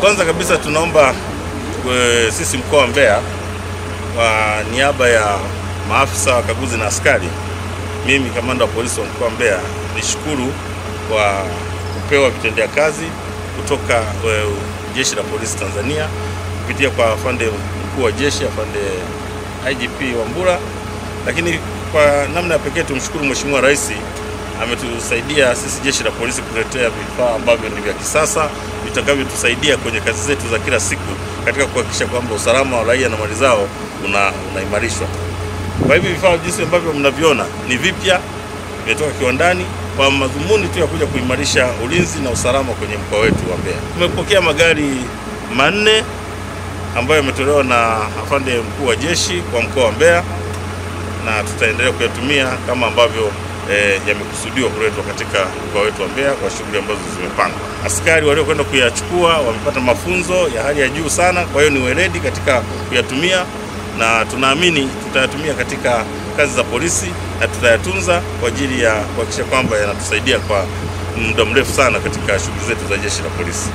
Kwanza kabisa tunaomba sisi mkoa wa Mbeya kwa niaba ya maafisa wakaguzi na askari, mimi kamanda wa polisi wa mkoa wa Mbeya nishukuru kwa kupewa vitendea kazi kutoka Jeshi la Polisi Tanzania kupitia kwa afande mkuu wa jeshi, afande IGP Wambura. Lakini kwa namna ya pekee tumshukuru Mheshimiwa Rais, ametusaidia sisi Jeshi la Polisi kuletea vifaa ambavyo ni vya kisasa vitakavyotusaidia kwenye kazi zetu za kila siku katika kuhakikisha kwamba usalama wa raia na mali zao unaimarishwa. Kwa hivyo vifaa jinsi ambavyo mnaviona ni vipya, vimetoka kiwandani kwa madhumuni tu ya kuja kuimarisha ulinzi na usalama kwenye mkoa wetu wa Mbeya. Tumepokea magari 4 ambayo yametolewa na afande mkuu wa jeshi kwa mkoa wa Mbeya, na tutaendelea kuyatumia kama ambavyo yamekusudiwa kuletwa katika mkoa wetu wa Mbeya kwa shughuli ambazo zimepangwa. Askari waliokwenda kuyachukua wamepata mafunzo ya hali ya juu sana, kwa hiyo ni weledi katika kuyatumia, na tunaamini tutayatumia katika kazi za polisi na tutayatunza kwa ajili ya kuhakikisha kwamba yanatusaidia kwa muda mrefu sana katika shughuli zetu za Jeshi la Polisi.